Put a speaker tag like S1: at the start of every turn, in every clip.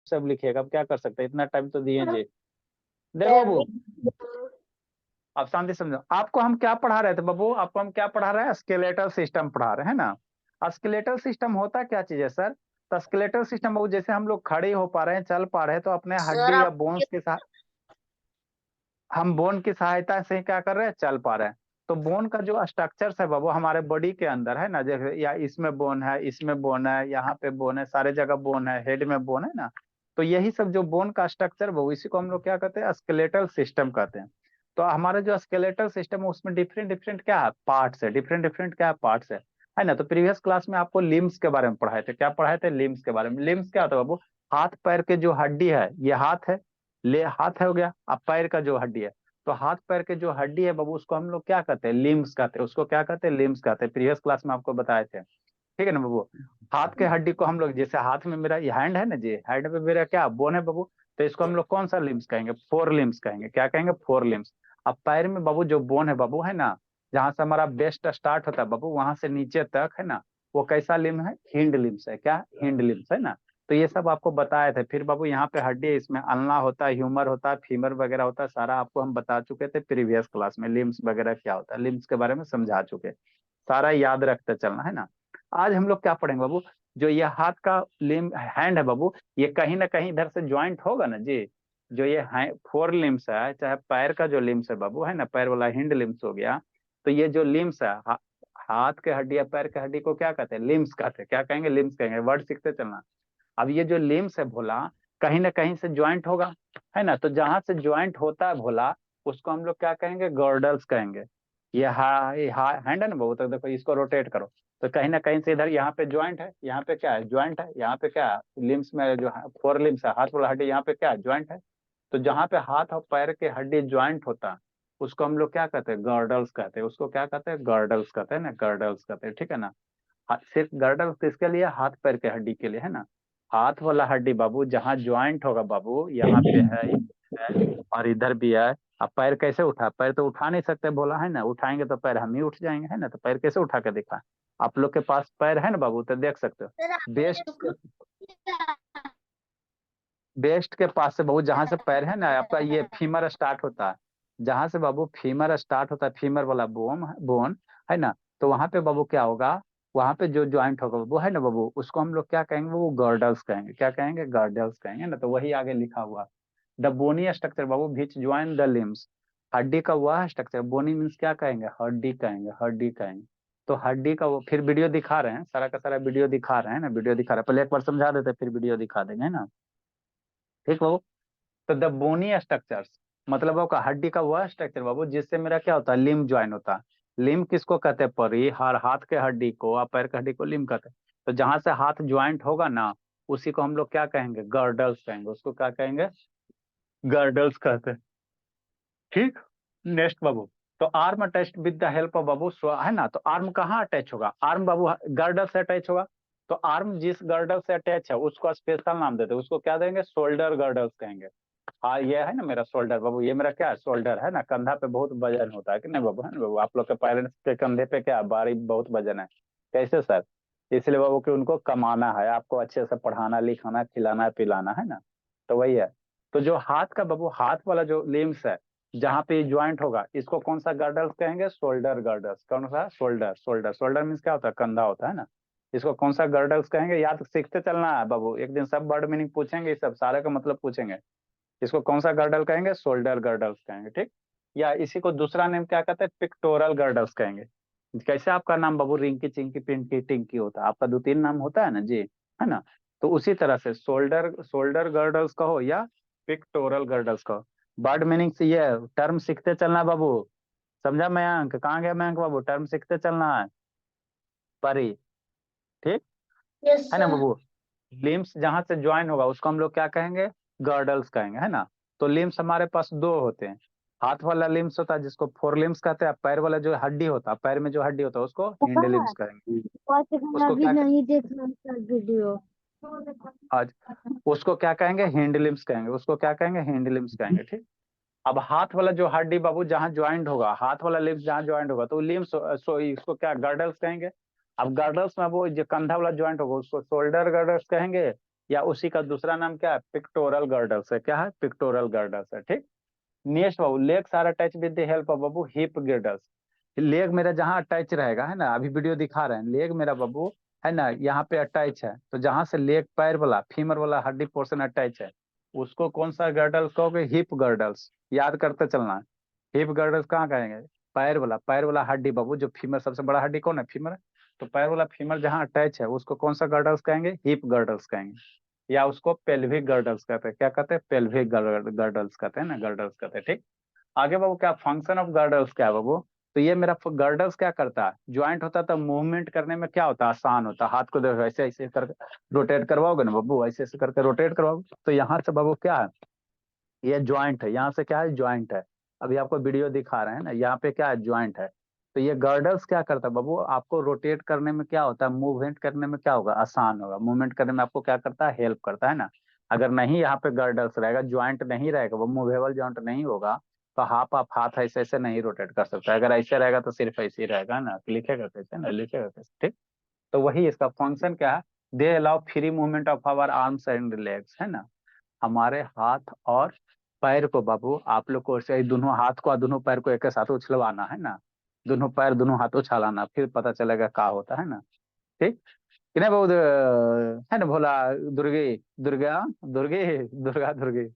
S1: सब लिखिएगा, अब क्या कर सकते हैं, इतना टाइम तो दिए जी। देखो बाबू, आप शांति समझो, आपको हम क्या पढ़ा रहे थे बाबू, आपको हम क्या पढ़ा रहे हैं, स्केलेटल सिस्टम पढ़ा रहे हैं ना। स्केलेटल सिस्टम होता क्या चीज है सर? तो स्केलेटल सिस्टम बाबू, जैसे हम लोग खड़े हो पा रहे हैं, चल पा रहे हैं, तो अपने
S2: सर
S1: हड्डी या
S2: आप
S1: बोन्स के साथ, हम बोन की सहायता से क्या कर रहे हैं, चल पा रहे हैं। तो बोन का जो स्ट्रक्चर है बाबू हमारे बॉडी के अंदर है ना, जैसे या इसमें बोन है, इसमें बोन है, यहाँ पे बोन है, सारे जगह बोन है, हेड में बोन है ना। तो यही सब जो बोन का स्ट्रक्चर बाबू, इसी को हम लोग क्या कहते हैं, स्केलेटल सिस्टम कहते हैं। तो हमारा जो स्केलेटल सिस्टम है उसमें डिफरेंट डिफरेंट क्या है, पार्ट्स है, डिफरेंट डिफरेंट क्या है, पार्ट्स है ना। तो प्रीवियस क्लास में आपको लिम्स के बारे में पढ़ाए थे, क्या पढ़ाए थे, लिम्स के बारे में। लिम्स क्या होता है बाबू, हाथ पैर के जो हड्डी है, ये हाथ है, ले हाथ है हो गया, अब पैर का जो हड्डी है, तो हाथ पैर के जो हड्डी है बाबू उसको हम लोग क्या कहते हैं, लिम्स कहते हैं, उसको क्या कहते हैं, लिम्स कहते हैं, प्रीवियस क्लास में आपको बताए थे, ठीक है ना बाबू। हाथ के हड्डी को हम लोग, जैसे हाथ में मेरा हैंड है ना जी, हैंड पे मेरा क्या बोन है बाबू, तो इसको हम लोग कौन सा लिम्स कहेंगे, फोर लिम्स कहेंगे, क्या कहेंगे, फोर लिम्स। अब पैर में बाबू जो बोन है बाबू है ना, जहां से हमारा बेस्ट स्टार्ट होता है बाबू, वहां से नीचे तक है ना, वो कैसा लिम्स है, हिंड लिम्स है, क्या, हिंड लिम्स है ना। तो ये सब आपको बताए थे। फिर बाबू यहाँ पे हड्डी है, इसमें अल्ना होता है, ह्यूमर होता है, फीमर वगैरह होता है, सारा आपको हम बता चुके थे प्रीवियस क्लास में, लिम्स वगैरह क्या होता है, लिम्स के बारे में समझा चुके, सारा याद रखते चलना है ना। आज हम लोग क्या पढ़ेंगे बाबू, जो ये हाथ का लिम हैंड है बाबू, ये कहीं ना कहीं इधर से ज्वाइंट होगा ना जी। जो ये फोर लिम्स है, चाहे पैर का जो लिम्स है बाबू है ना, पैर वाला हिंड लिम्स हो गया, तो ये जो लिम्स है, हाथ के हड्डी या पैर के हड्डी को क्या कहते हैं, लिम्स कहते हैं, क्या कहेंगे, लिम्स कहेंगे, वर्ड सीखते चलना। अब ये जो लिम्स है भोला, कहीं ना कहीं से ज्वाइंट होगा, है ना। तो जहां से ज्वाइंट होता है भोला, उसको हम लोग क्या कहेंगे, गर्डल्स कहेंगे। ये हैंड है ना बहुत, तो देखो इसको रोटेट करो, तो कहीं ना कहीं से इधर यहाँ पे ज्वाइंट है, यहाँ पे क्या है, ज्वाइंट है, यहाँ पे क्या है, लिम्स में जो फोर लिम्स है, हाथ वाला हड्डी, यहाँ पे क्या है, ज्वाइंट है। तो जहाँ पे हाथ और पैर के हड्डी ज्वाइंट होता है, उसको हम लोग क्या कहते हैं, गर्डल्स कहते हैं, उसको क्या कहते हैं, गर्डल्स कहते हैं ना, गर्डल्स कहते हैं, ठीक है ना। सिर्फ गर्डल किसके लिए, हाथ पैर के हड्डी के लिए है ना। हाथ वाला हड्डी बाबू जहाँ ज्वाइंट होगा बाबू, यहाँ पे है और इधर भी है। अब पैर कैसे उठा, पैर तो उठा नहीं सकते बोला है ना, उठाएंगे तो पैर हम ही उठ जाएंगे है ना, तो पैर कैसे उठा के दिखा। आप लोग के पास पैर है ना बाबू, तो देख सकते हो।
S2: सर
S1: बेस्ट
S2: आपको
S1: बेस्ट के पास से बाबू, जहां से पैर है ना आपका, ये फीमर स्टार्ट होता है, जहां से बाबू फीमर स्टार्ट होता है, फीमर वाला बोन बोन है ना, तो वहां पे बाबू क्या होगा, वहां पे जो ज्वाइंट होगा बाबू है ना बाबू, उसको हम लोग क्या कहेंगे, वो गर्डल्स कहेंगे, क्या कहेंगे, गर्डल्स कहेंगे ना। तो वही आगे लिखा हुआ, द बोनी स्ट्रक्चर बाबू विच ज्वाइन द लिम्स, हड्डी का वह स्ट्रक्चर, बोनी मीन्स क्या कहेंगे, हड्डी कहेंगे, हड्डी कहेंगे। तो हड्डी का वो फिर वीडियो दिखा रहे हैं, सारा का सारा वीडियो दिखा रहे हैं ना, वीडियो दिखा रहे हैं, पहले एक बार समझा देते फिर वीडियो दिखा देंगे है ना, ठीक बाबू। तो द बोनी स्ट्रक्चर्स मतलब आपका हड्डी का वह स्ट्रक्चर बाबू, जिससे मेरा क्या होता है, लिम ज्वाइन होता है। लिम किसको कहते हैं, परी, हर हाथ के हड्डी को और पैर के हड्डी को लिम कहते हैं। तो जहां से हाथ ज्वाइंट होगा ना, उसी को हम लोग क्या कहेंगे, गर्डल्स कहेंगे, उसको क्या कहेंगे, गर्डल्स कहते हैं, ठीक। नेक्स्ट बाबू, तो arm attach with the help of बाबू है ना, तो आर्म कहाँ अटैच होगा, आर्म बाबू गर्डल से अटैच होगा। तो आर्म जिस गर्डल से अटैच है उसको स्पेशल नाम देते हैं, उसको क्या देंगे, शोल्डर गर्डल्स कहेंगे। हाँ ये है ना मेरा शोल्डर बाबू, ये मेरा क्या है, शोल्डर है ना, कंधा पे बहुत वजन होता है कि नहीं बाबू, है ना बाबू, आप लोग के पेरेंट्स के कंधे पे क्या भारी बहुत वजन है, कैसे सर, इसलिए बाबू कि उनको कमाना है, आपको अच्छे से पढ़ाना लिखाना खिलाना पिलाना है ना, तो वही है। तो जो हाथ का बाबू, हाथ वाला जो लिम्स है, जहाँ पे ज्वाइंट होगा, इसको कौन सा गर्डल्स कहेंगे, शोल्डर गर्डल्स, कौन सा, शोल्डर, शोल्डर, शोल्डर मीन्स क्या होता है, कंधा होता है ना। इसको कौन सा गर्डल्स कहेंगे, याद सीखते चलना है बाबू, एक दिन सब वर्ड मीनिंग पूछेंगे, सब सारे का मतलब पूछेंगे। इसको कौन सा गर्डल कहेंगे, शोल्डर गर्डल्स कहेंगे, ठीक। या इसी को दूसरा नेम क्या कहते हैं, पिक्टोरल गर्डल्स कहेंगे। कैसे आपका नाम बाबू रिंकी चिंकी पिंकी टिंकी होता है, आपका दो तीन नाम होता है ना जी, है ना। तो उसी तरह से शोल्डर शोल्डर गर्डल्स कहो या पिक्टोरल गर्डल्स कहो, वर्ड मीनिंग से ये टर्म सीखते चलना बाबू। समझा मयंक, कहाँ गया मयंक बाबू, टर्म सीखते चलना है, परी, ठीक
S2: यस
S1: है ना
S2: सर।
S1: बाबू। लिम्स जहां से ज्वाइन होगा उसको हम लोग क्या कहेंगे, गर्डल्स कहेंगे, है ना। तो लिम्स हमारे पास दो होते हैं, हाथ वाला लिम्स होता है जिसको फोर लिम्स कहते हैं, पैर वाला जो हड्डी होता है, पैर में जो हड्डी होता है उसको
S2: पता
S1: हिंड लिम्स
S2: है
S1: कहेंगे।
S2: और सेकंड
S1: उसको
S2: अभी
S1: क्या
S2: नहीं देखना सर वीडियो।
S1: आज उसको क्या कहेंगे, हिंड लिम्स कहेंगे, उसको क्या कहेंगे, हिंड लिम्स कहेंगे, ठीक। अब हाथ वाला जो हड्डी बाबू जहाँ ज्वाइंट होगा, हाथ वाला लिम्स जहाँ ज्वाइंट होगा, तो लिम्स सो इसको क्या गर्डल्स कहेंगे। अब गर्डल्स में वो जो कंधा वाला ज्वाइंट होगा उसको शोल्डर गर्डल्स कहेंगे, या उसी का दूसरा नाम क्या है, पिक्टोरल गर्डल्स है। क्या है, पिक्टोरल गर्डल्स है। ठीक। नेक्स्ट बाबू, legs are attach with the help of बाबू हिप गर्डल्स। लेग मेरा जहाँ अटैच रहेगा है ना, अभी वीडियो दिखा रहे हैं, लेग मेरा बाबू है ना यहाँ पे अटैच है, तो जहां से लेग पैर वाला फीमर वाला हड्डी पोर्शन अटैच है उसको कौन सा गर्डल कहोगे, हिप गर्डल्स। याद करते चलना। हिप गर्डल्स कहाँ कहेंगे, पैर वाला हड्डी बाबू, जो फीमर सबसे बड़ा हड्डी कौन है, फीमर। तो पैर वाला फीमर जहाँ अटैच है उसको कौन सा गर्डल्स कहेंगे, हिप गर्डल्स कहेंगे। या उसको पेल्विक गर्डल्स कहते हैं। क्या कहते हैं, पेल्विक गर्डल्स कहते हैं ना, गर्डल्स कहते हैं। ठीक। आगे बाबू, क्या फंक्शन ऑफ गर्डल्स क्या है बाबू। तो ये मेरा गर्डल्स क्या करता है, ज्वाइंट होता है तो मूवमेंट करने में क्या होता है, आसान होता है। हाथ को देखो ऐसे ऐसे करके रोटेट करवाओगे ना बाबू, ऐसे ऐसे करके रोटेट करवाओगे तो यहाँ से बाबू क्या है, ये ज्वाइंट है। यहाँ से क्या है, ज्वाइंट है। अभी आपको वीडियो दिखा रहे हैं ना, यहाँ पे क्या है, ज्वाइंट है। तो ये गर्डल्स क्या करता है बाबू, आपको रोटेट करने में क्या होता है, मूवमेंट करने में क्या होगा, आसान होगा। मूवमेंट करने में आपको क्या करता है, हेल्प करता है ना। अगर नहीं यहाँ पे गर्डल्स रहेगा, ज्वाइंट नहीं रहेगा, वो मूवेबल ज्वाइंट नहीं होगा, तो आप हाथ ऐसे ऐसे नहीं रोटेट कर सकते। अगर ऐसे रहेगा तो सिर्फ ऐसे ही रहेगा ना, लिखेगा कैसे ना, लिखेगा कैसे। ठीक। तो वही इसका फंक्शन क्या है, they allow free movement of our arms and legs, है ना। हमारे हाथ और पैर को बाबू, आप लोग को ऐसे ही दोनों हाथ को और दोनों पैर को एक के साथ उछलवाना है ना, दोनों पैर दोनों हाथ उछालाना, फिर पता चलेगा क्या होता है ना। ठीक। कि नहीं बाबू, है ना भोला, दुर्गे, दुर्गा, दुर्गे, दुर्गा, दुर्गे,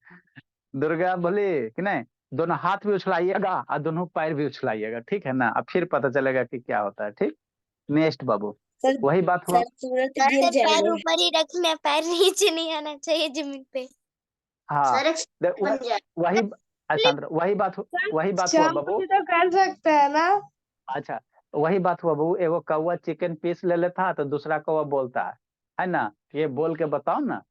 S1: दुर्गा बोली कि नहीं। दोनों हाथ भी उछलाइएगा और दोनों पैर भी उछलाइएगा, ठीक है ना, अब फिर पता चलेगा कि क्या होता है। ठीक। नेक्स्ट बाबू,
S3: सर
S1: वही बात हुआ।
S3: सर सूरज
S2: सर
S3: गिर
S2: पैर
S3: जाएंगे।
S2: ऊपर ही रखना है, पैर नीचे नहीं आना चाहिए जमीन पे।
S1: हाँ,
S2: सर एक बन जाए।
S1: वही शांत रहो, वही बात हुआ
S3: शाम को
S1: बाबू।
S3: भी तो कर सकते हैं ना।
S1: अच्छा, वही बात हुआ बहू, एगो कौवा चिकन पीस ले लेता तो दूसरा कौवा बोलता है ना, ये बोल के बताओ ना।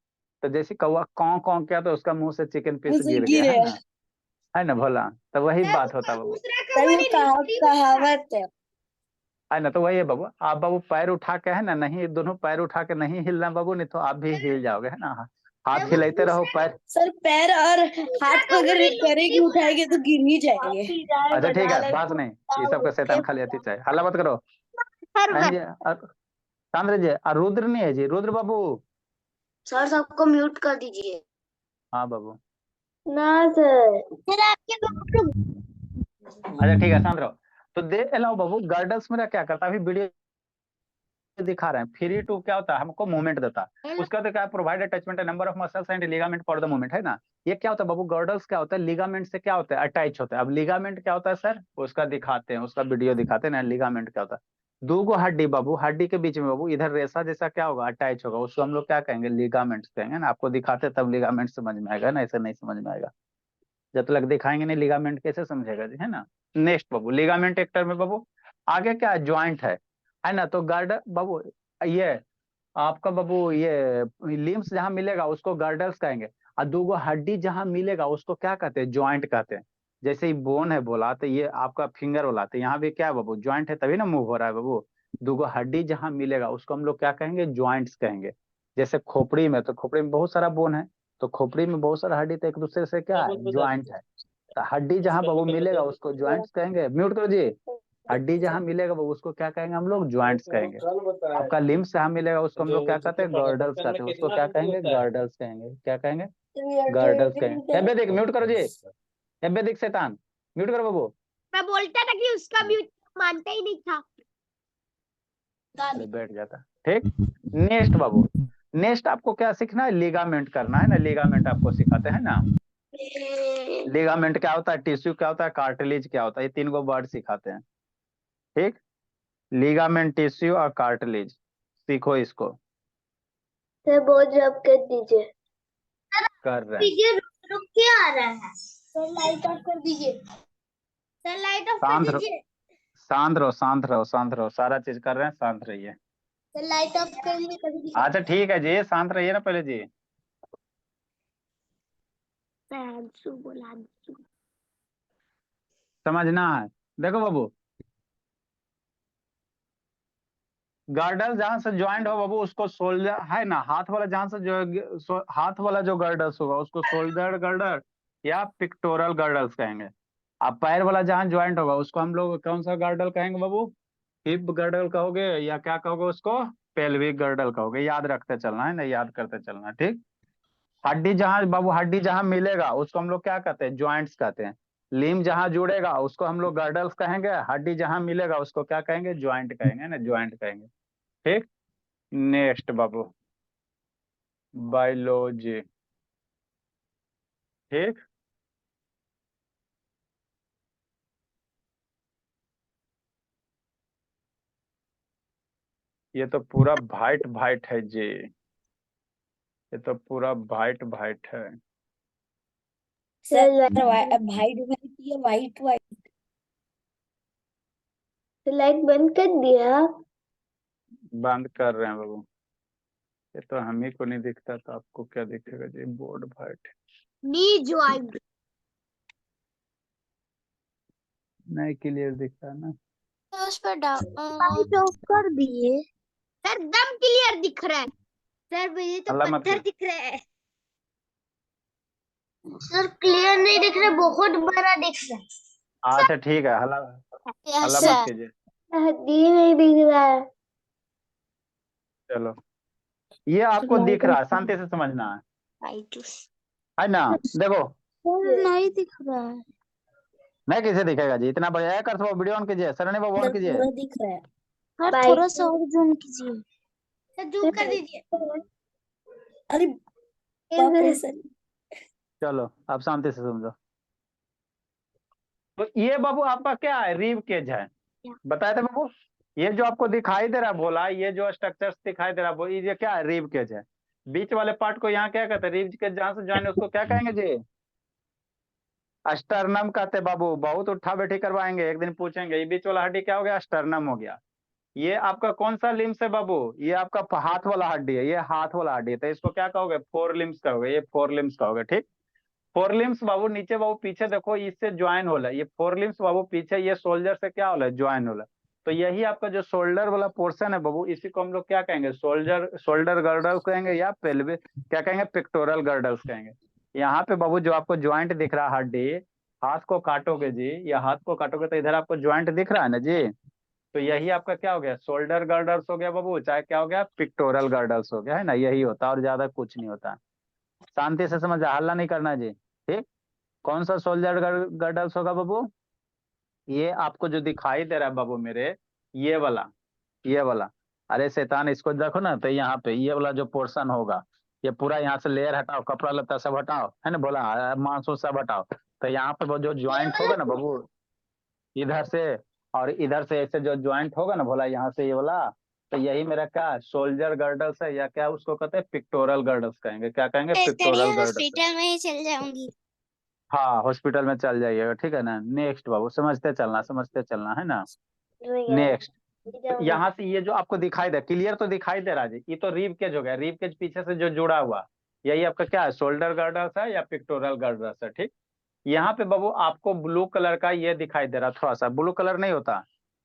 S1: तो जैसे कौवा कौ कौ किया तो उसका मुंह से चिकन पीस
S3: मुझसे
S1: गिर गया,
S3: गिरे।
S1: है ना भोला। तो वही
S2: सर
S1: बात होता बाबू,
S2: दूसरा
S3: सर
S2: कौवा
S3: ये
S2: ने रोटी बनाया।
S3: कहावत है।
S1: है ना। तो वही है बाबू, आप बाबू पैर उठा के है ना, नहीं दोनों पैर उठा के नहीं हिलना बाबू, नहीं तो आप भी हिल जाओगे, है ना।
S2: सर
S1: हाथ
S2: वो
S1: हिलाते रहो
S2: दूसरा
S1: पैर।
S3: सर पैर और
S2: दूसरा
S3: हाथ को
S2: कौवा
S3: अगर
S2: ने
S3: करेंगे
S2: रोटी
S3: उठाएंगे तो गिर ही जाएंगे।
S1: अच्छा ठीक है, बात नहीं, ये सबका शैतान खाली अति चाहे, हल्ला मत करो।
S2: सर
S1: नहीं जी, चंद्र जी, और रुद्र नहीं है जी, रुद्र बाबू।
S2: सर सबको म्यूट कर दीजिए।
S1: हाँ बाबू।
S3: ना सर।
S2: सर आपके दोनों लोग
S1: अच्छा ठीक है, शांत रहो। तो दे अलाउ बाबू, गर्डल्स मेरा क्या करता है, अभी वीडियो दिखा रहे हैं। फ्री टू क्या होता है, हमको मूवमेंट देता है। उसका तो क्या, provide attachment number of muscles and ligament for the movement, है ना। ये क्या होता है बाबू, गर्डल्स क्या होता है, लिगामेंट से क्या होता है, अटैच होता है। अब लिगामेंट क्या होता है सर, उसका दिखाते हैं, उसका वीडियो दिखाते हैं ना, लिगामेंट क्या होता है। दो गो हड्डी बाबू, हड्डी के बीच में बाबू इधर रेसा जैसा क्या होगा, अटैच होगा, उसको हम लोग क्या कहेंगे, लिगामेंट्स कहेंगे ना। आपको दिखाते तब लिगामेंट समझ में आएगा ना, ऐसे नहीं समझ में आएगा। जब तक दिखाएंगे नहीं लिगामेंट कैसे समझेगा जी, है ना। नेक्स्ट बाबू, लिगामेंट एक टर्म में बाबू। आगे क्या है, ज्वाइंट है ना। तो गर्ड बाबू, ये आपका बाबू ये लिम्स जहां मिलेगा उसको गर्डल्स कहेंगे। और दूगो हड्डी जहां मिलेगा उसको क्या कहते हैं, ज्वाइंट कहते हैं। जैसे ही बोन है बोला, तो ये आपका फिंगर वाला, तो यहाँ भी क्या है बाबू, ज्वाइंट है, तभी ना मूव हो रहा है बाबू। दूगो हड्डी जहां मिलेगा उसको हम लोग क्या कहेंगे, ज्वाइंट्स कहेंगे। जैसे खोपड़ी में, तो खोपड़ी में बहुत सारा बोन है, तो खोपड़ी में बहुत सारा हड्डी, तो एक दूसरे से क्या है, ज्वाइंट है। तो हड्डी जहां बाबू मिलेगा उसको ज्वाइंट्स कहेंगे। म्यूट करो जी। हड्डी जहां मिलेगा बाबू उसको क्या कहेंगे, हम लोग ज्वाइंट्स कहेंगे। आपका लिम्स जहां मिलेगा उसको हम लोग क्या कहते हैं, गर्डल्स कहते हैं। उसको क्या कहेंगे, गर्डल्स कहेंगे। क्या कहेंगे, गर्डल्स कहेंगे। एबे देख, म्यूट करो जी, एबे देख शैतान, म्यूट करो बाबू।
S2: मैं बोलता था कि उसका म्यूट मानता ही नहीं था।
S1: अरे बैठ जाता। ठीक। नेक्स्ट बाबू, नेक्स्ट आपको क्या सीखना है, लिगामेंट करना है ना, लिगामेंट आपको सिखाते हैं ना। लिगामेंट क्या होता है, टिश्यू क्या होता है, कार्टिलेज क्या होता है, ये तीन गो वर्ड सिखाते हैं। ठीक। लिगामेंट, टिश्यू और कार्टिलेज, सीखो इसको।
S3: सर बहुत जब कर दीजिए।
S1: कर रहे हैं।
S2: दीजिए, रुक रुक के आ रहा है। सर लाइट ऑफ कर दीजिए। सर लाइट ऑफ कर
S1: शांत रहो,
S2: दीजिए।
S1: शांत रहो, शांत रहो, शांत रहो, सारा चीज कर रहे हैं, शांत रहिए।
S2: सर लाइट ऑफ कर दीजिए तभी।
S1: अच्छा ठीक है जी, शांत रहिए ना पहले जी।
S2: अंशु बोला, अंशु।
S1: समझना है। देखो बाबू, गर्डल जहां से ज्वाइंट हो बाबू उसको शोल्डर, है ना, हाथ वाला जहां से जो हाथ वाला जो गर्डल्स होगा उसको शोल्डर गर्डर या पिक्टोरल गर्डल्स कहेंगे। अब पैर वाला जहां ज्वाइंट होगा उसको हम लोग कौन सा गर्डल कहेंगे बाबू, हिप गर्डल कहोगे या क्या कहोगे उसको, पेल्विक गर्डल कहोगे। याद रखते चलना है ना, याद करते चलना, ठीक। हड्डी जहां बाबू, हड्डी जहां मिलेगा उसको हम लोग क्या कहते हैं, ज्वाइंट्स कहते हैं। लिम्ब जहां जुड़ेगा उसको हम लोग गर्डल्स कहेंगे, हड्डी जहां मिलेगा उसको क्या कहेंगे, ज्वाइंट कहेंगे ना, ज्वाइंट कहेंगे, ठीक। नेक्स्ट बाबू, बायोलॉजी, ठीक। ये तो पूरा वाइट वाइट है जी, ये तो पूरा वाइट वाइट है।
S3: सर
S2: वाइट
S3: वाइट या वाइट वाइट। लाइट बंद कर दिया।
S1: बंद कर रहे हैं बाबू, ये तो हम ही को नहीं दिखता तो आपको क्या दिखेगा जी, बोर्ड वाइट।
S2: Knee joint.
S1: नहीं क्लियर दिखता है ना।
S2: उस पर लाइट ऑफ कर दिए। सर एकदम क्लियर दिख रहा है। सर मुझे तो
S1: अल्लाह मत
S2: पत्थर
S1: कर।
S2: दिख रहा है। सर क्लियर नहीं दिख रहा, बहुत बड़ा दिख रहा
S1: अच्छा ठीक है, हल्ला
S2: है।
S1: हल्ला
S2: यस
S1: मत
S2: सर।
S1: कीजिए।
S3: हड्डी नहीं दिख रहा है।
S1: चलो, ये आपको दिख रहा है, शांति से समझना
S2: लाइट
S1: है ना। देखो,
S2: नहीं दिख रहा है।
S1: नहीं किसे दिखेगा जी, इतना बढ़िया है। कर सो वीडियो ऑन कीजिए, सरणी बाबू ऑन कीजिए।
S3: पूरा दिख रहा है।
S2: सर
S3: बाइक
S2: थोड़ा सा और जूम कीजिए। सर जूम कर दीजिए।
S3: अरे बाप रे सर।
S1: चलो आप शांति से समझो। तो ये बाबू आपका क्या है, रिब केज है, बताए थे बाबू। ये जो आपको दिखाई दे रहा है भोला, ये जो स्ट्रक्चर्स दिखाई दे रहा है ये क्या है, रिब केज है। बीच वाले पार्ट को यहाँ क्या कहते हैं, रिब केज जहां से ज्वाइन है उसको क्या कहेंगे जी, अस्टर्नम कहते बाबू। बहुत उठा बैठी करवाएंगे, एक दिन पूछेंगे ये बीच वाला हड्डी क्या हो गया, अस्टर्नम हो गया। ये आपका कौन सा लिम्स है बाबू, ये आपका हाथ वाला हड्डी है, ये हाथ वाला हड्डी है, तो इसको क्या कहोगे, फोर लिम्स कहोगे, ये फोर लिम्स कहोगे, ठीक। फोर लिम्स बाबू नीचे बाबू पीछे देखो, इससे ज्वाइन होला, ये फोर लिम्स बाबू पीछे, ये शोल्डर से क्या होला, ज्वाइन होला। तो यही आपका जो शोल्डर वाला पोर्शन है बाबू, इसी को हम लोग क्या कहेंगे, शोल्डर शोल्डर गर्डल्स कहेंगे, या पेल्विक क्या कहेंगे, पिक्टोरल गर्डल्स कहेंगे। यहाँ पे बाबू जो आपको ज्वाइंट दिख रहा है हड्डी, हाथ को काटोगे जी, या हाथ को काटोगे तो इधर आपको ज्वाइंट दिख रहा है ना जी, तो यही आपका क्या हो गया, शोल्डर गर्डल्स हो गया बाबू, चाहे क्या हो गया, पिक्टोरल गर्डल्स हो गया, है ना, यही होता है और ज्यादा कुछ नहीं होता। शांति से समझ, हल्ला नहीं करना जी, ठीक। कौन सा शोल्डर गर्डल्स होगा बाबू, ये आपको जो दिखाई दे रहा है बाबू मेरे, ये वाला, ये वाला। अरे शैतान, इसको देखो ना, तो यहाँ पे ये वाला जो पोर्शन होगा, ये पूरा यहाँ से लेयर हटाओ, कपड़ा लत्ता सब हटाओ, है ना, बोला मांसो सब हटाओ, तो यहाँ पे वो जो ज्वाइंट होगा ना बाबू, इधर से और इधर से ऐसे जो ज्वाइंट होगा ना बोला, यहाँ से ये वाला, तो यही मेरा क्या शोल्डर गर्डल्स है, या क्या उसको कहते हैं, पिक्टोरल गर्डल्स कहेंगे, क्या कहेंगे, पिक्टोरल गर्डल्स।
S2: हॉस्पिटल में ही चल जाऊंगी।
S1: हाँ हॉस्पिटल में चल जाइएगा, ठीक है ना। नेक्स्ट बाबू, समझते चलना, समझते चलना, है ना। नेक्स्ट, तो यहाँ से ये जो आपको दिखाई दे, क्लियर तो दिखाई दे रहा है जी, ये तो रीब केज हो गया, रीब केज पीछे से जो जुड़ा हुआ, यही आपका क्या है, शोल्डर गर्डल्स है या पिक्टोरल गर्डल्स है, ठीक। यहाँ पे बाबू आपको ब्लू कलर का ये दिखाई दे रहा, थोड़ा सा ब्लू कलर नहीं होता,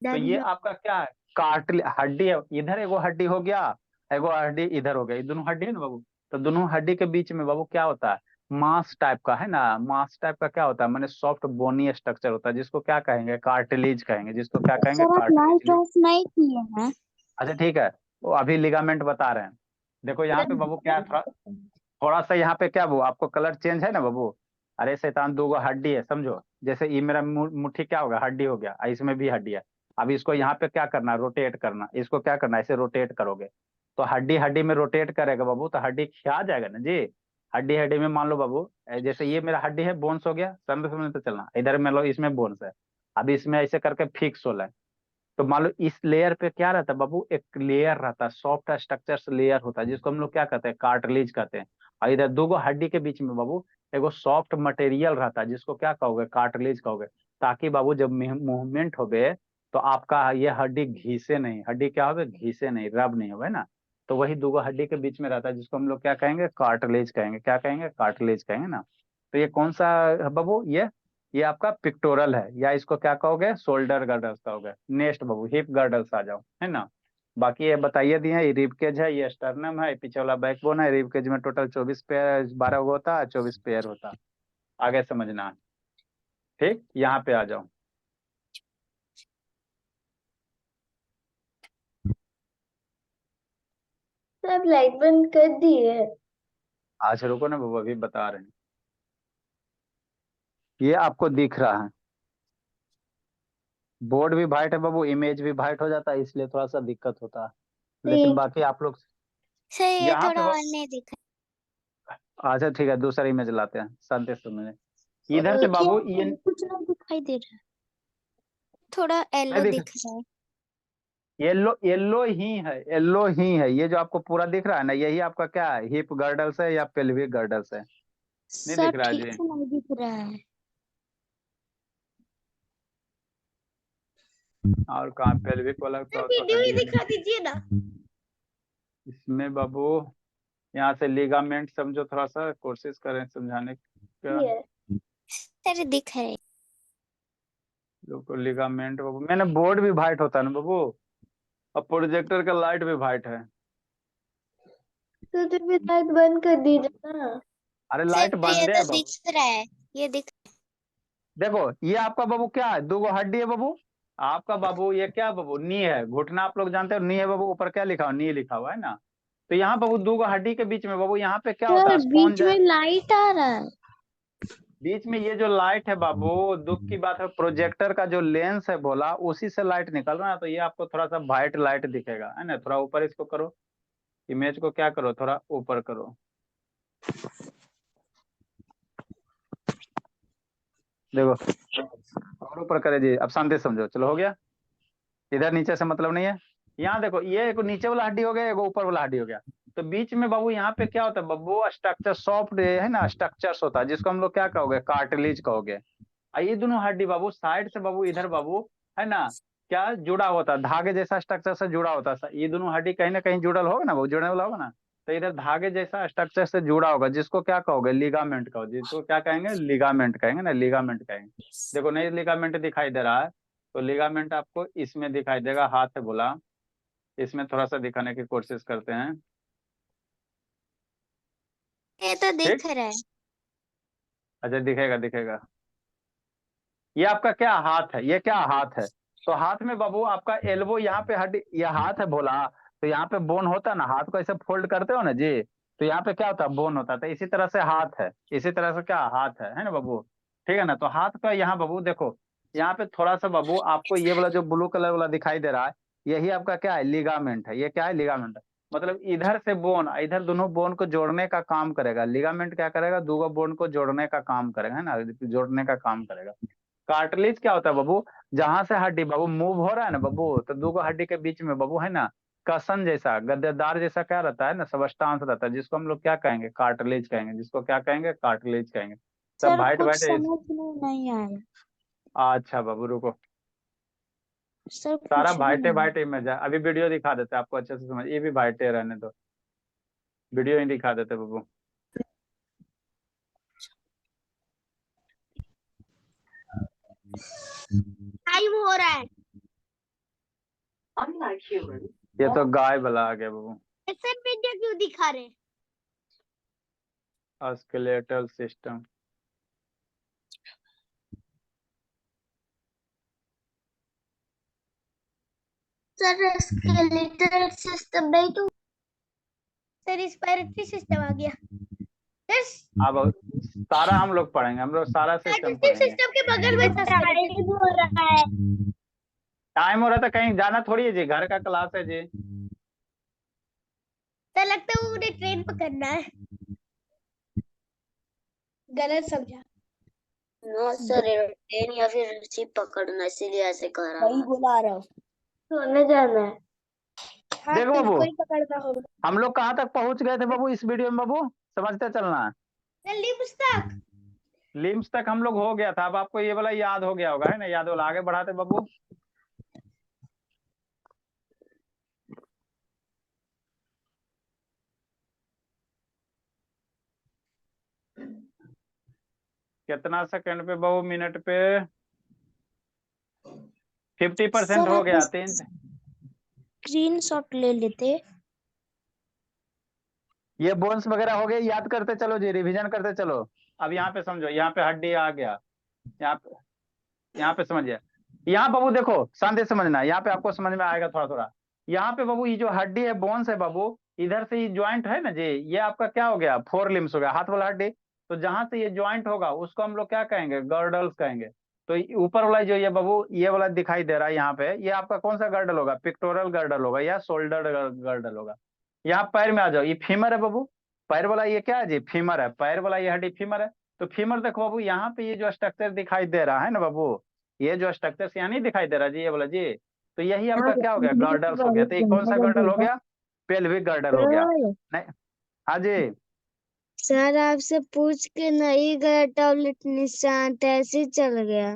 S1: तो ये आपका क्या है, कार्टिल हड्डी है। इधर एगो हड्डी हो गया, एगो हड्डी इधर हो गया, ये दोनों हड्डी है ना बाबू, तो दोनों हड्डी के बीच में बाबू क्या होता है, मांस टाइप का, है ना, मांस टाइप का क्या होता है, मैंने सॉफ्ट बोनी स्ट्रक्चर होता है, जिसको क्या कहेंगे, कार्टिलेज कहेंगे, जिसको क्या कहेंगे,
S2: सर आप लाइट
S1: कार्टिलेज।
S2: ऑफ नहीं किए हैं।
S1: अच्छा ठीक है, वो अभी लिगामेंट बता रहे हैं। देखो यहाँ पे बाबू क्या है, थोड़ा थोड़ा सा यहाँ पे क्या वो आपको कलर चेंज है ना बाबू। अरे शैतान, दो गो हड्डी है समझो, जैसे ये मेरा मुट्ठी क्या होगा, हड्डी हो गया, इसमें भी हड्डी है। अब इसको यहाँ पे क्या करना, रोटेट करना, इसको क्या करना, ऐसे रोटेट करोगे तो हड्डी हड्डी में रोटेट करेगा बाबू, तो हड्डी खिया जाएगा ना जी। हड्डी हड्डी में मान लो बाबू, जैसे ये मेरा हड्डी है, बोन्स हो गया, समझ समझ तो चलना, इधर मान लो इसमें बोन्स है, अब इसमें ऐसे करके फिक्स हो है। तो मान लो इस लेयर पे क्या रहता है बाबू, एक लेयर रहता है, सॉफ्ट स्ट्रक्चर लेयर होता है, जिसको हम लोग क्या कहते हैं, कार्टिलेज कहते हैं। और इधर दो गो हड्डी के बीच में बाबू एगो सॉफ्ट मटेरियल रहता है, जिसको क्या कहोगे, कार्टिलेज कहोगे, ताकि बाबू जब मूवमेंट होगे तो आपका ये हड्डी घिसे नहीं, हड्डी क्या होगे, घिसे नहीं, रब नहीं होगा, है ना। तो वही दो गो हड्डी के बीच में रहता है, जिसको हम लोग क्या कहेंगे, कार्टिलेज कहेंगे, क्या कहेंगे, कार्टिलेज कहेंगे ना। तो ये कौन सा है बाबू, ये आपका पिक्टोरल है, या इसको क्या कहोगे, शोल्डर गर्डल्स कहोगे। नेक्स्ट बाबू, हिप गर्डल्स आ जाओ, है ना। बाकी ये बताइए दिए, ये रिबकेज है, ये स्टर्नम है, पीछे वाला बैकबोन है। रिबकेज में टोटल 24 पेयर, 12 होता है, 24 पेयर होता है। आगे समझना, ठीक, यहाँ पे आ जाओ।
S3: सब लाइट बंद कर दी है।
S1: अच्छा रुको ना बाबू, अभी बता रहे हैं। ये आपको दिख रहा है, बोर्ड भी वाइट है बाबू, इमेज भी वाइट हो जाता है, इसलिए थोड़ा सा दिक्कत होता है। लेकिन बाकी आप लोग
S2: सर ये
S1: यहाँ पे
S2: थोड़ा और नहीं दिखा।
S1: अच्छा ठीक है, दूसरा इमेज लाते हैं, शांति से सुनिए। इधर से
S3: क्या
S1: बाबू ये
S2: कुछ नहीं दिखाई दे रहा, थोड़ा
S1: नहीं
S2: येलो
S1: दिख,
S2: दिख रहा है।
S1: येलो येलो ही है, येलो ही है। ये जो आपको पूरा दिख रहा है ना, यही आपका क्या है, हिप गर्डल्स है या पेल्विक गर्डल्स है। नहीं
S2: सर
S1: दिख रहा है
S2: ठीक
S1: जी।
S2: से नहीं दिख रहा है।
S1: और कहाँ पेल्विक वाला का तो
S2: वीडियो
S1: हड्डी
S2: ही
S1: है नहीं।
S2: दिखा दीजिए ना।
S1: इसमें बाबू यहाँ से लिगामेंट समझो, थोड़ा सा कोशिश करें समझाने का।
S3: ये
S2: सर दिख रहा है।
S1: देखो लिगामेंट बाबू, मैंने बोर्ड भी वाइट होता है ना बाबू, और प्रोजेक्टर का लाइट भी वाइट है।
S3: तो तुम्हें लाइट बंद कर दी ना।
S1: अरे लाइट
S2: सर ये
S1: बंद
S2: तो
S1: है बाबू।
S2: दिख रहा है, ये दिख।
S1: देखो ये आपका बाबू क्या है, दो हड्डी है बाबू। आपका बाबू ये क्या बाबू, नी है, घुटना आप लोग जानते हो, नी है बाबू, ऊपर क्या लिखा हुआ, नी लिखा हुआ है ना। तो यहाँ बाबू दो हड्डी के बीच में बाबू, यहाँ पे क्या होता
S3: सर
S1: है,
S3: बीच
S1: स्पॉन्ज है।
S3: में लाइट आ रहा है।
S1: बीच में ये जो लाइट है बाबू, दुख की बात है, प्रोजेक्टर का जो लेंस है बोला, उसी से लाइट निकल रहा है। तो ये आपको थोड़ा सा वाइट लाइट दिखेगा, है ना। थोड़ा ऊपर इसको करो, इमेज को क्या करो, थोड़ा ऊपर करो। देखो और ऊपर करे जी, अब शांति से समझो, चलो हो गया। इधर नीचे से मतलब नहीं है। यहाँ देखो, ये एक नीचे वाला हड्डी हो गया, एक ऊपर वाला हड्डी हो गया। तो बीच में बाबू यहाँ पे क्या होता है बाबू, स्ट्रक्चर सॉफ्ट है ना, स्ट्रक्चर्स होता है, जिसको हम लोग क्या कहोगे, कार्टिलेज कहोगे। ये दोनों हड्डी बाबू साइड से बाबू, इधर बाबू है ना, क्या जुड़ा होता है, धागे जैसा स्ट्रक्चर से जुड़ा होता है। ये दोनों हड्डी कहीं ना कहीं जुड़ल होगा ना, वो जुड़ने वाला होगा ना। तो इधर धागे जैसा स्ट्रक्चर से जुड़ा होगा, जिसको क्या कहोगे, लिगामेंट कहो, जिसको क्या कहेंगे, लिगामेंट कहेंगे ना, लिगामेंट कहेंगे। देखो नहीं लिगामेंट दिखाई दे रहा है, तो लिगामेंट आपको इसमें दिखाई देगा, हाथ है बोला, इसमें थोड़ा सा दिखाने की कोशिश करते हैं।
S2: ये तो
S1: ठीक,
S2: दिख रहा है।
S1: अच्छा दिखेगा दिखेगा। ये आपका क्या हाथ है, ये क्या हाथ है। तो हाथ में बाबू आपका एल्बो, यहाँ पे हड्डी, ये हाथ है बोला, तो यहाँ पे बोन होता है ना, हाथ को ऐसे फोल्ड करते हो ना जी, तो यहाँ पे क्या होता है, बोन होता है। तो इसी तरह से हाथ है, इसी तरह से क्या हाथ है ना बाबू। ठीक है ना। तो हाथ का यहाँ बाबू देखो, यहाँ पे थोड़ा सा बाबू आपको ये वाला जो ब्लू कलर वाला दिखाई दे रहा है, यही आपका क्या है, लिगामेंट है। ये क्या है, लिगामेंट है। मतलब इधर से बोन, इधर दोनों बोन को जोड़ने का काम करेगा। लिगामेंट क्या करेगा, दोनों बोन को जोड़ने का काम करेगा, है ना, जोड़ने का काम करेगा। कार्टिलेज क्या होता है बाबू, जहां से हड्डी बाबू मूव हो रहा है ना बाबू, तो दो हड्डी के बीच में बाबू है ना, कसन जैसा, गद्देदार जैसा क्या रहता है ना, सबस्टांस रहता है, जिसको हम लोग क्या कहेंगे, कार्टिलेज कहेंगे, जिसको क्या कहेंगे, कार्टिलेज कहेंगे। सब
S2: सर
S1: वाइट
S2: कुछ
S1: वाइट है।
S2: समझ में नहीं आया।
S1: अच्छा बाबू रुको,
S2: सर
S1: सारा
S2: कुछ भी
S1: वाइटे
S2: नहीं।
S1: वाइट इमेज है। अभी वीडियो दिखा देते हैं आपको अच्छे से समझ, ये भी वाइटे रहने दो, वीडियो ही दिखा देते बाबू।
S2: टाइम हो रहा है।
S1: ये तो गाय वाला आ गया बाबू,
S2: सर वीडियो क्यों दिखा रहे?
S1: Skeletal system.
S2: Sir skeletal system नहीं तो सर रिस्पिरेटरी सिस्टम आ गया। सर
S1: अब सारा हम लोग पढ़ेंगे, हम लोग सारा सिस्टम
S2: डाइजेस्टिव
S1: पढ़ेंगे।
S2: सिस्टम के बगल में टाइम हो रहा है।
S1: टाइम हो रहा था, कहीं जाना थोड़ी है जी, घर का क्लास है जी।
S2: सर लगता है उन्हें ट्रेन पकड़ना है। गलत समझा।
S3: नो सर, ट्रेन या फिर शिप पकड़ना, इसीलिए ऐसे कह रहा हूँ। वही बुला रहा हूँ। सोने जाना है।
S2: हाँ
S1: देखो बाबू,
S2: तुमको ही पकड़ना होगा।
S1: हम लोग कहाँ तक पहुंच गए थे बाबू इस वीडियो में बाबू, समझते चलना।
S2: जल्दी पुस्तक।
S1: लिम्स तक हम लोग हो गया था, अब आपको ये वाला याद हो गया होगा, है ना, याद वाला आगे बढ़ाते बाबू। कितना सेकंड पे बाबू, मिनट पे 50% हो गया, 3
S2: स्क्रीन शॉट ले लेते।
S1: ये बोन्स वगैरह हो गए, याद करते चलो जी, रिवीजन करते चलो। अब यहाँ पे समझो, यहाँ पे हड्डी आ गया, यहाँ पे समझिए। यहाँ बाबू देखो शांति से समझना, यहाँ पे आपको समझ में आएगा थोड़ा थोड़ा। यहाँ पे बाबू ये जो हड्डी है, बोन्स है बाबू, इधर से ये ज्वाइंट है ना जी, ये आपका क्या हो गया, फोर लिम्स हो गया, हाथ वाला हड्डी। तो जहां से ये ज्वाइंट होगा उसको हम लोग क्या कहेंगे, गर्डल्स कहेंगे। तो ऊपर वाला जो ये बाबू ये वाला दिखाई दे रहा है यहाँ पे, ये आपका कौन सा गर्डल होगा, पिक्टोरल गर्डल होगा या शोल्डर गर्डल होगा। यहाँ पैर में आ जाओ, ये फीमर है बाबू, पैर वाला ये क्या है जी, फीमर है, पैर वाला ये हड्डी फीमर है। तो फीमर देखो बाबू, यहाँ पे ये जो स्ट्रक्चर दिखाई दे रहा है ना बाबू, ये जो स्ट्रक्चर यहाँ नहीं दिखाई दे रहा जी, ये वाला जी, तो यही आपका क्या हो गया, गर्डल्स हो गया। तो ये कौन सा गर्डल हो गया, पेल्विक गर्डल हो गया। नहीं, हाँ जी,
S2: सर आपसे पूछ के नहीं गया, टॉयलेट निशांत ऐसे ही चल गया।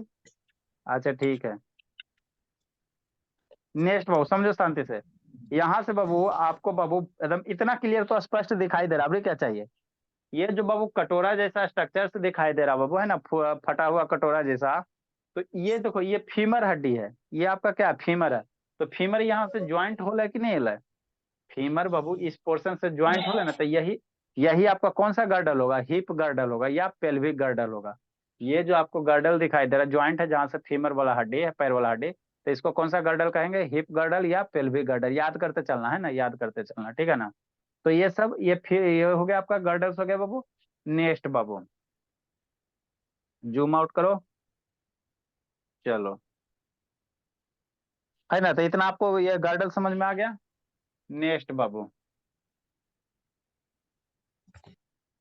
S1: अच्छा ठीक है। नेक्स्ट बाबू समझो शांति से, यहाँ से बाबू आपको बाबू एकदम इतना क्लियर तो स्पष्ट दिखाई दे रहा है, अभी क्या चाहिए। ये जो बाबू कटोरा जैसा स्ट्रक्चर से दिखाई दे रहा बाबू है ना, फटा हुआ कटोरा जैसा, तो ये देखो ये फीमर हड्डी है, ये आपका क्या फीमर है। तो फीमर यहाँ से ज्वाइंट होला है कि नहीं होला है, फीमर बाबू इस पोर्शन से ज्वाइंट होला ना, तो यही यही आपका कौन सा गर्डल होगा, हिप गर्डल होगा या पेल्विक गर्डल होगा। ये जो आपको गर्डल दिखाई दे रहा है, ज्वाइंट है जहां से फीमर वाला हड्डी है, पैर वाला हड्डी, तो इसको कौन सा गर्डल कहेंगे, हिप गर्डल या पेल्विक गर्डल। याद करते चलना है ना, याद करते चलना, ठीक है ना। तो ये सब ये फिर ये हो गया आपका गर्डल्स हो गया बाबू। नेक्स्ट बाबू, जूम आउट करो, चलो, है ना। तो इतना आपको ये गर्डल समझ में आ गया। नेक्स्ट बाबू,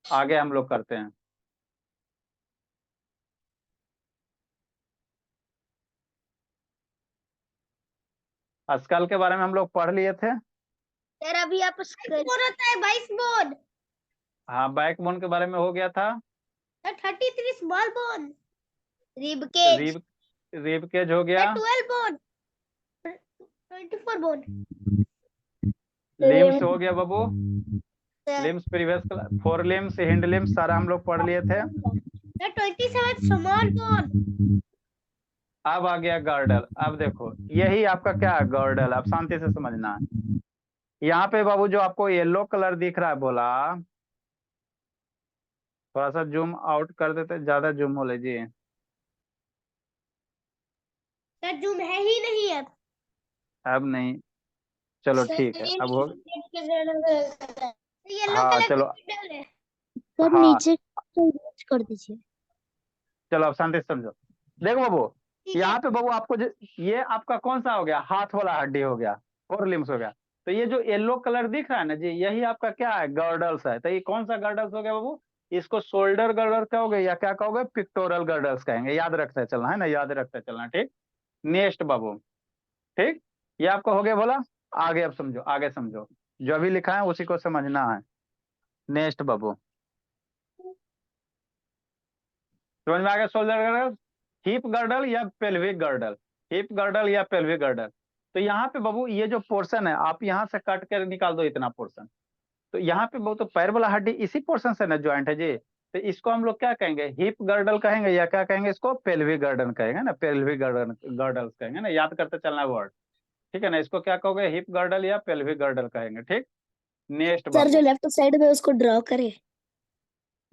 S1: आगे हम लोग करते हैं। स्कल के बारे में हम लोग पढ़ लिए थे।
S2: सर अभी आप बोन होता है 22 बोन।
S1: हाँ, बैकबोन के बारे में हो गया था।
S2: Sir 33 small bone. Rib cage,
S1: rib rib cage हो गया।
S2: 12 बोन, 24 बोन।
S1: लिम्स हो गया बाबू, limbs previous four limbs, hind limbs सारा हम लोग पढ़ लिए थे।
S2: 27 स्मॉल बोन।
S1: अब आ गया गर्डल। अब देखो यही आपका क्या है गर्डल, अब शांति से समझना है। यहाँ पे बाबू जो आपको येलो कलर दिख रहा है बोला, थोड़ा सा जूम आउट कर देते, ज्यादा जूम हो लीजिए।
S2: सर जूम है ही नहीं अब।
S1: अब नहीं, चलो ठीक है, अब हो।
S2: येलो
S1: हाँ
S2: कलर
S1: चलो,
S2: सर
S1: हाँ
S2: नीचे कर दीजिए।
S1: चलो अब शांति से समझो। देखो बाबू,
S2: ठीक है।
S1: यहाँ पे बाबू आपको ये आपका कौन सा हो गया, हाथ वाला हड्डी हो गया, फोर लिम्स हो गया। तो ये जो येलो कलर दिख रहा है ना जी, यही आपका क्या है, गर्डल्स है। तो ये कौन सा गर्डल्स हो गया बाबू, इसको शोल्डर गर्डल कहोगे या क्या कहोगे, पिक्टोरल गर्डल्स कहेंगे। याद रखते चलना है ना, याद रखते चलना, ठीक। नेक्स्ट बाबू, ठीक, ये आपका हो गया बोला। आगे अब समझो, आगे समझो, जो अभी लिखा है उसी को समझना है। नेक्स्ट बाबू, समझ में आ गया, शोल्डर गर्डल, हिप गर्डल या पेल्विक गर्डल, हिप गर्डल या पेल्विक गर्डल। तो यहाँ पे बाबू ये जो पोर्शन है, आप यहाँ से काट कर निकाल दो इतना पोर्शन। तो यहाँ पे बाबू तो पैर वाला हड्डी इसी पोर्शन से ना ज्वाइंट है जी, तो इसको हम लोग क्या कहेंगे, हिप गर्डल कहेंगे या क्या कहेंगे, इसको पेल्विक गर्डल कहेंगे ना, पेल्विक गर्डल गर्डल कहेंगे ना, याद करते चलना वर्ड, ठीक है ना। इसको क्या कहोगे, हिप गर्डल या पेल्विक गर्डल कहेंगे, ठीक। नेक्स्ट
S2: सर जो
S1: बाबू,
S2: लेफ्ट साइड में उसको ड्रॉ करे।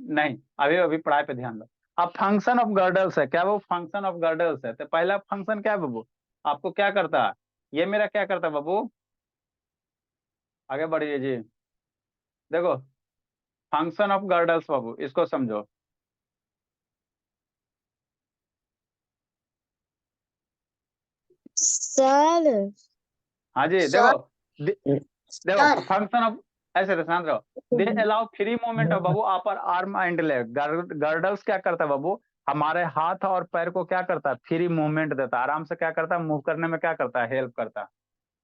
S1: नहीं अभी अभी पढ़ाई पे ध्यान दो। अब फंक्शन ऑफ गर्डल्स है क्या, वो फंक्शन ऑफ गर्डल्स है। तो पहला फंक्शन क्या है बाबू, आपको क्या करता है, ये मेरा क्या करता है बाबू, आगे बढ़िए जी। देखो फंक्शन ऑफ गर्डल्स बाबू, इसको समझो।
S2: सर
S1: हाँ जी देखो, देखो फंक्शन ऑफ, ऐसे तो शांत रहो। दे allow free movement of Babu upper arm and leg. Girdles क्या करता है बाबू, हमारे हाथ और पैर को क्या करता है, फ्री मूवमेंट देता है, आराम से क्या करता है, मूव करने में क्या करता है, हेल्प करता है।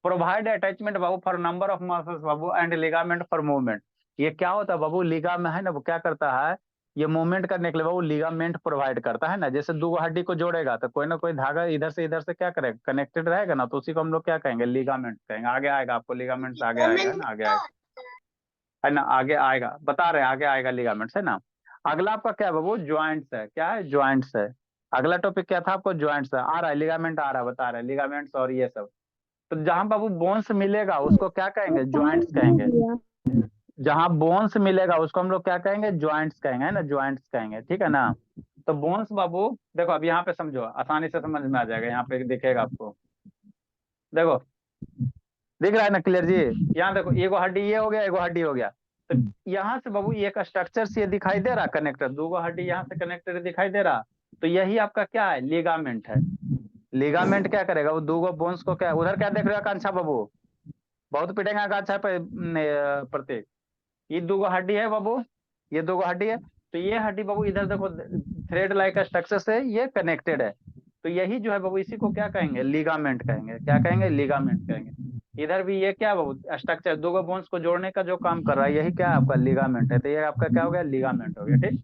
S1: Provide attachment Babu for number of muscles Babu and ligament for movement. ये क्या होता है बाबू, लिगा में है ना, वो क्या करता है, ये मूवमेंट करने के लिए बाबू लिगामेंट प्रोवाइड करता है ना। जैसे दो हड्डी को जोड़ेगा तो कोई ना कोई धागा इधर से क्या करेगा, कनेक्टेड रहेगा ना, तो उसी को हम लोग क्या कहेंगे, लिगामेंट कहेंगे। आगे आएगा आपको लिगामेंट, आगे आएगा, है ना, आगे आएगा, है ना, आगे आएगा, बता रहे हैं आगे आएगा लिगामेंट्स, है ना। अगला आपका क्या है बाबू, ज्वाइंट्स है, क्या है, ज्वाइंट्स है। अगला टॉपिक क्या था आपको, ज्वाइंट्स है, आ रहा है लिगामेंट आ रहा है, बता रहे हैं लिगामेंट्स और ये सब। तो जहां बाबू बोन्स मिलेगा उसको क्या कहेंगे, ज्वाइंट्स कहेंगे। जहां बोन्स मिलेगा उसको हम लोग क्या कहेंगे, ज्वाइंट्स कहेंगे, है ना, ज्वाइंट्स कहेंगे, ठीक है ना। तो बोन्स बाबू देखो, अब यहाँ पे समझो, आसानी से समझ में आ जाएगा, यहाँ पे दिखेगा आपको। देखो दिख रहा है ना क्लियर जी? यहाँ देखो एगो हड्डी ये हो गया, एगो हड्डी हो गया। तो यहाँ से बाबू एक स्ट्रक्चर से ये दिखाई दे रहा कनेक्टर, दो हड्डी यहाँ से कनेक्टेड दिखाई दे रहा। तो यही आपका क्या है, लिगामेंट है। लिगामेंट क्या करेगा, वो दो बोन्स को क्या, उधर क्या देख रहे हो आकांक्षा बाबू? बहुत पिटेगा आकांक्षा प्रत्येक। ये दो हड्डी है बाबू, ये दो हड्डी है। तो ये हड्डी बाबू इधर देखो थ्रेड लाइक स्ट्रक्चर से ये कनेक्टेड है। तो यही जो है बाबू इसी को क्या कहेंगे, लिगामेंट कहेंगे। क्या कहेंगे, लिगामेंट कहेंगे। इधर भी ये क्या बाबू, स्ट्रक्चर दो बोन्स को जोड़ने का जो काम कर रहा है यही क्या आपका लिगामेंट है। तो ये आपका क्या हो गया, लिगामेंट हो गया। ठीक,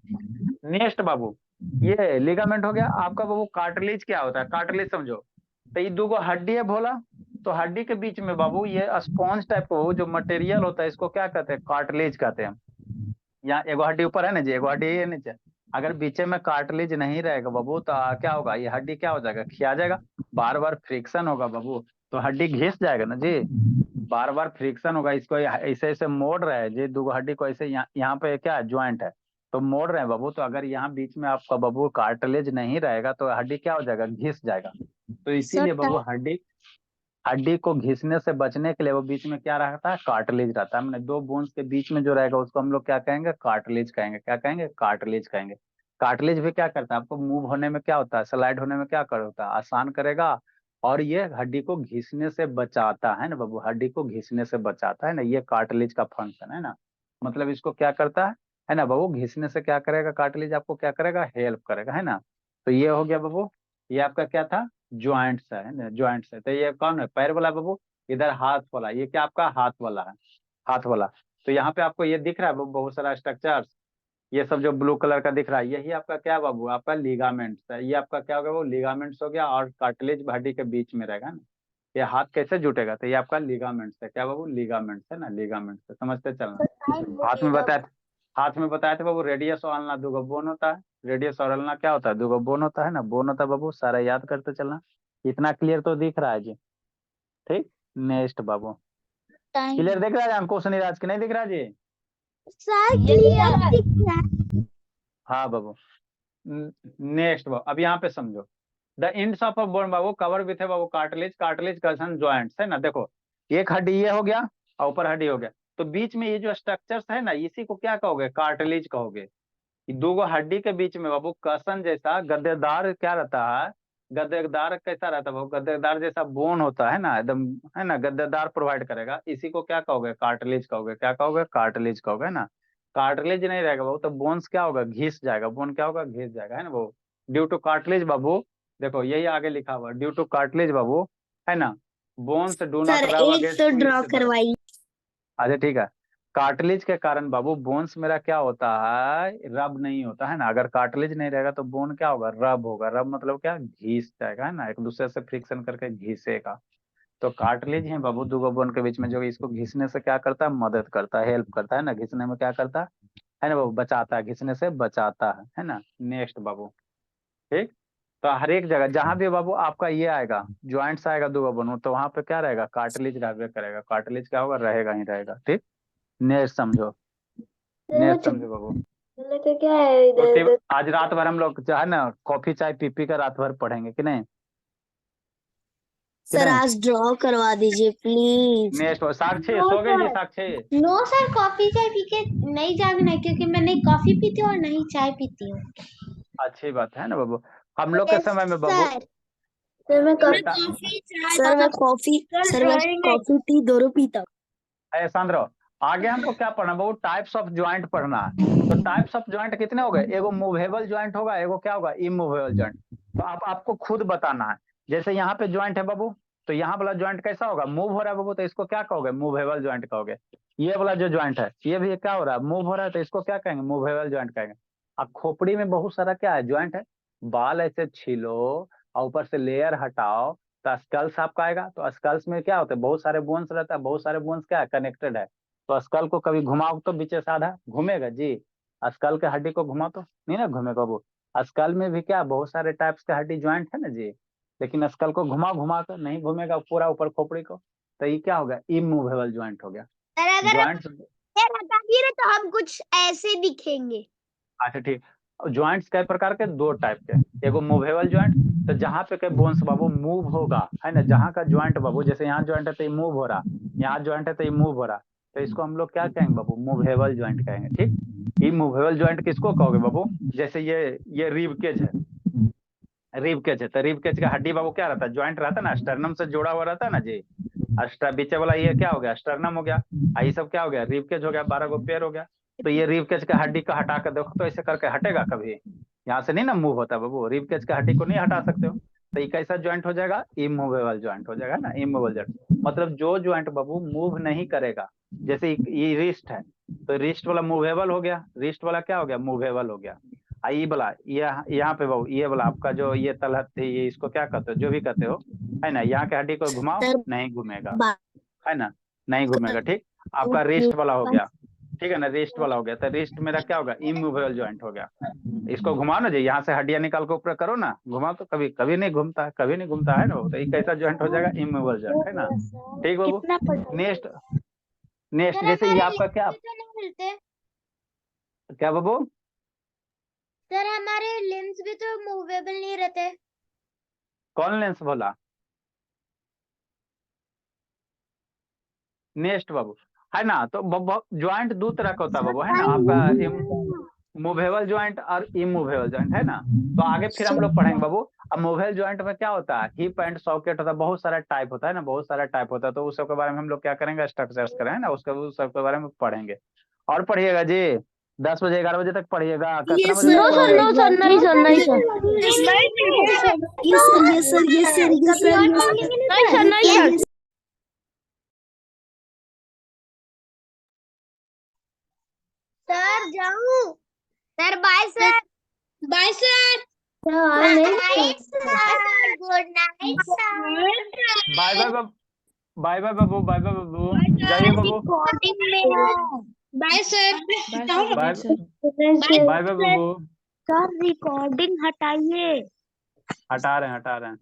S1: नेक्स्ट बाबू, ये लिगामेंट हो गया आपका बाबू। कार्टिलेज क्या होता है, कार्टिलेज समझो। तो ये दो हड्डी है भोला, तो हड्डी के बीच में बाबू ये स्पॉन्ज टाइप को जो मटेरियल होता है इसको क्या कहते हैं, कार्टिलेज कहते हैं। यहाँ एगो हड्डी ऊपर है ना जी, एगो हड्डी है नीचे। अगर बीच में कार्टिलेज नहीं रहेगा बाबू तो क्या होगा, ये हड्डी क्या हो जाएगा, खिया जाएगा। बार बार फ्रिक्शन होगा बाबू, तो हड्डी घिस जाएगा ना जी। बार बार फ्रिक्शन होगा, इसको ऐसे ऐसे मोड़ रहे हैं जी, दो हड्डी को ऐसे। यहाँ पे क्या ज्वाइंट है तो मोड़ रहे हैं बाबू। तो अगर यहाँ बीच में आपका बाबू कार्टिलेज नहीं रहेगा तो हड्डी क्या हो जाएगा, घिस जाएगा। तो इसीलिए बाबू हड्डी, हड्डी को घिसने से बचने के लिए वो बीच में क्या रहता है, कार्टिलेज रहता है। मैंने दो बोन्स के बीच में जो रहेगा उसको हम लोग क्या कहेंगे, कार्टिलेज कहेंगे। क्या कहेंगे, कार्टिलेज कहेंगे। कार्टिलेज भी क्या करता है, आपको मूव होने में क्या होता है, स्लाइड होने में क्या कर होता है, आसान करेगा। और ये हड्डी को घिसने से बचाता है ना बाबू, हड्डी को घिसने से बचाता है ना, ये कार्टिलेज का फंक्शन है ना। मतलब इसको क्या करता है ना बाबू, घिसने से क्या करेगा, कार्टिलेज आपको क्या करेगा, हेल्प करेगा, है ना। तो ये हो गया बाबू, ये आपका क्या था, ज्वाइंट्स है ना, ज्वाइंट्स है। तो ये कौन है, पैर वाला बाबू। इधर हाथ वाला, ये क्या आपका हाथ वाला है, हाथ वाला। तो यहाँ पे आपको ये दिख रहा है बाबू बहुत सारा स्ट्रक्चर्स, ये सब जो ब्लू कलर का दिख रहा है यही आपका क्या बाबू, आपका लिगामेंट्स है। ये आपका क्या हो गया, वो लिगामेंट्स हो गया। और कार्टिलेज हड्डी के बीच में रहेगा ना। ये हाथ कैसे जुटेगा, तो ये आपका लिगामेंट्स है। क्या बाबू, लिगामेंट्स है ना, लिगामेंट्स है, समझते चलना। हाथ में बताया, हाथ में बताया था बाबू, रेडियस और अल्ना दो बोन होता है। रेडियस और अल्ना क्या होता है, दो बोन होता है ना, बोन होता है बाबू। सारा याद करते चलना, इतना क्लियर तो दिख रहा है जी। ठीक, नेक्स्ट बाबू, क्लियर दिख रहा है अंकुश नीराज की, नहीं दिख रहा जी?
S2: सर क्लियर दिख रहा है।
S1: हाँ बाबू, नेक्स्ट बाबू, अब यहाँ पे समझो। The ends of a bone Babu cover with है बाबू कार्टिलेज, कार्टिलेज कसन जॉइंट्स है ना। देखो एक हड्डी ये हो गया और ऊपर हड्डी हो गया, तो बीच में ये जो स्ट्रक्चर्स है ना इसी को क्या कहोगे, कार्टिलेज कहोगे। दो हड्डी के बीच में बाबू कसन जैसा गद्देदार क्या रहता है, गद्देदार कैसा रहता है बाबू, गद्देदार जैसा बोन होता है ना एकदम, है ना, गद्देदार प्रोवाइड करेगा। इसी को क्या कहोगे, कार्टिलेज कहोगे। क्या कहोगे, कार्टिलेज कहोगे ना। कार्टिलेज नहीं रहेगा बाबू तो बोन्स क्या होगा, घिस जाएगा। बोन क्या होगा, घिस जाएगा, है ना बाबू। ड्यू टू कार्टिलेज बाबू, देखो यही आगे लिखा हुआ, ड्यू टू कार्टिलेज बाबू, है ना, बोन्स डू नॉट रब अगेंस्ट।
S2: तो ड्रॉ करवाइए।
S1: अच्छा ठीक है, कार्टिलेज के कारण बाबू बोन्स मेरा क्या होता है, रब नहीं होता है ना। अगर कार्टिलेज नहीं रहेगा तो बोन क्या होगा, रब होगा। रब मतलब क्या, घिस जाएगा, है ना, एक दूसरे से फ्रिक्शन करके घिसेगा। तो कार्टिलेज है बाबू दो बोन के बीच में, जो इसको घिसने से क्या करता है, मदद करता है, हेल्प करता है ना, घिसने में क्या करता है ना बाबू, बचाता है, घिसने से बचाता है ना। नेक्स्ट बाबू, ठीक। तो हर एक जगह जहां भी बाबू आपका ये आएगा, ज्वाइंट्स आएगा दो बोन, तो वहां पे क्या रहेगा, कार्टिलेज रहबे करेगा। कार्टिलेज क्या होगा, रहेगा ही रहेगा। ठीक, नेक्स्ट समझो, नेक्स्ट समझो बाबू।
S3: क्या है
S1: आज रात भर हम लोग जो है ना कॉफी चाय पी पी कर रात भर पढ़ेंगे कि नहीं,
S2: सर आज ड्रॉ करवा दीजिए प्लीज।
S1: नेक्स्ट साक्षी सो गई जी, साक्षी।
S2: नो सर, कॉफी चाय पी के नहीं जागना है क्योंकि मैं नहीं कॉफी पीती हूँ और नहीं चाय पीती हूँ।
S1: अच्छी बात है ना बाबू, हम लोग के समय में बाबू
S3: सर मैं
S1: बेटा,
S2: कॉफी टी दोनों पीता हूँ।
S1: अरे सांद्रो, आगे हमको क्या पढ़ना बाबू, टाइप्स ऑफ ज्वाइंट पढ़ना है। तो टाइप्स ऑफ ज्वाइंट कितने हो गए, एगो मूवेबल ज्वाइंट होगा, एगो क्या होगा, इमूवेबल ज्वाइंट। तो आपको खुद बताना है। जैसे यहाँ पे ज्वाइंट है बाबू, तो यहाँ वाला ज्वाइंट कैसा होगा, मूव हो रहा है बाबू, तो इसको क्या कहोगे, मूवेबल ज्वाइंट कहोगे। ये वाला जो ज्वाइंट है ये भी क्या हो रहा है, मूव हो रहा है, तो इसको क्या कहेंगे, मूवेबल ज्वाइंट कहेंगे। अब खोपड़ी में बहुत सारा क्या है, ज्वाइंट है। बाल ऐसे छीलो और ऊपर से लेयर हटाओ तो स्कल्स आपका आएगा। तो स्कल्स में क्या होता है, बहुत सारे बोन्स रहता है, बहुत सारे बोन्स क्या है, कनेक्टेड है। तो स्कल को कभी घुमाओ तो बीच से आधा घूमेगा जी, स्कल के हड्डी को घुमाओ तो नहीं ना घूमेगा वो। स्कल में भी क्या बहुत सारे टाइप्स के हड्डी ज्वाइंट है ना जी, लेकिन स्कल को घुमा घुमा कर नहीं घूमेगा पूरा ऊपर खोपड़ी को। तो ये क्या हो गया, इमूवेबल ज्वाइंट हो गया।
S2: अगर
S1: ज्वाइंट
S2: हटा दिए तो हम कुछ ऐसे दिखेंगे।
S1: अच्छा ठीक, ज्वाइंट्स कई प्रकार के, 2 टाइप के, एगो मूवेबल ज्वाइंट, तो जहाँ पे के बोन्स बाबू मूव होगा, है ना, जहाँ का ज्वाइंट बाबू, जैसे यहाँ ज्वाइंट है तो ये मूव हो रहा, यहाँ ज्वाइंट है तो ये मूव हो रहा, तो इसको हम लोग क्या कहेंगे बाबू, मूवेबल ज्वाइंट कहेंगे। ठीक, ये मूवेबल ज्वाइंट किसको कहोगे बाबू, जैसे ये रिब केज है, रिब केज है, तो रिब केज का हड्डी बाबू क्या रहता है, ज्वाइंट रहता है ना, स्टर्नम से जुड़ा हुआ रहता है ना जी, बीचे वाला ये क्या हो गया, स्टर्नम हो गया, ये सब क्या हो गया, रिब केज हो गया, 12 गो पेयर हो गया। तो ये रिब केज का हड्डी का हटा कर देखो तो ऐसे करके हटेगा कभी, यहाँ से नहीं ना मूव होता बाबू, रिब केज का हड्डी को नहीं हटा सकते हो, तो ये कैसा ज्वाइंट हो जाएगा, इमूवेबल ज्वाइंट हो जाएगा ना, इमूवेबल ज्वाइंट, मतलब जो ज्वाइंट बाबू मूव नहीं करेगा, जैसे ये रिस्ट है, तो रिस्ट वाला मूवेबल हो गया, रिस्ट वाला क्या हो गया, मूवेबल हो गया। ये वाला यहाँ पे बाबू, ये वाला आपका जो ये तलहट थी, ये इसको क्या कहते हो, जो भी कहते हो, है ना, यहाँ के हड्डी को घुमाओ नहीं घूमेगा, है ना, नहीं घूमेगा। ठीक, आपका रिस्ट वाला हो गया, ठीक है ना, रिस्ट वाला हो गया, तो रिस्ट मेरा क्या होगा, इमूवेबल ज्वाइंट हो गया। इसको घुमाओ ना जी, यहाँ से हड्डियां निकाल के ऊपर करो ना, घुमाओ तो कभी कभी नहीं घूमता है, कभी नहीं घूमता है ना, तो ये कैसा ज्वाइंट हो जाएगा, इमूवेबल ज्वाइंट, है ना। ठीक बाबू, नेक्स्ट नेक्स्ट जैसे ये आपका क्या,
S2: नहीं मिलते
S1: क्या बाबू,
S2: सर, हमारे लिम्स भी तो मूवेबल नहीं रहते।
S1: कौन लेंस बोला, नेक्स्ट बाबू, है ना, तो ज्वाइंट 2 तरह का होता है बाबू, है ना, आपका मूवेबल ज्वाइंट और इमूवेबल ज्वाइंट, है ना। तो आगे फिर हम लोग पढ़ेंगे बाबू। अब मूवेबल ज्वाइंट में क्या होता है, हिप एंड सॉकेट होता है, बहुत सारा टाइप होता है ना, बहुत सारा टाइप होता है, तो उस सब के बारे में हम लोग क्या करेंगे, स्ट्रक्चर्स करें ना, उसके उस सब के बारे में पढ़ेंगे। और पढ़िएगा जी, 10 बजे 11 बजे तक पढ़िएगा, कितना बजे तक पढ़ोगे?
S3: नो सर, नहीं सर, नहीं सर, नहीं सर, नहीं सर।
S2: सर जाऊं, sir bye sir, bye sir, good night sir,
S1: bye bye बाबू, बाय बाय बाबू, बाय बाय बाबू, जाइए बाबू,
S2: bye sir,
S1: bye bye bye बाबू,
S2: सर रिकॉर्डिंग हटाइए।
S1: हटा रहे हैं, हटा रहे हैं।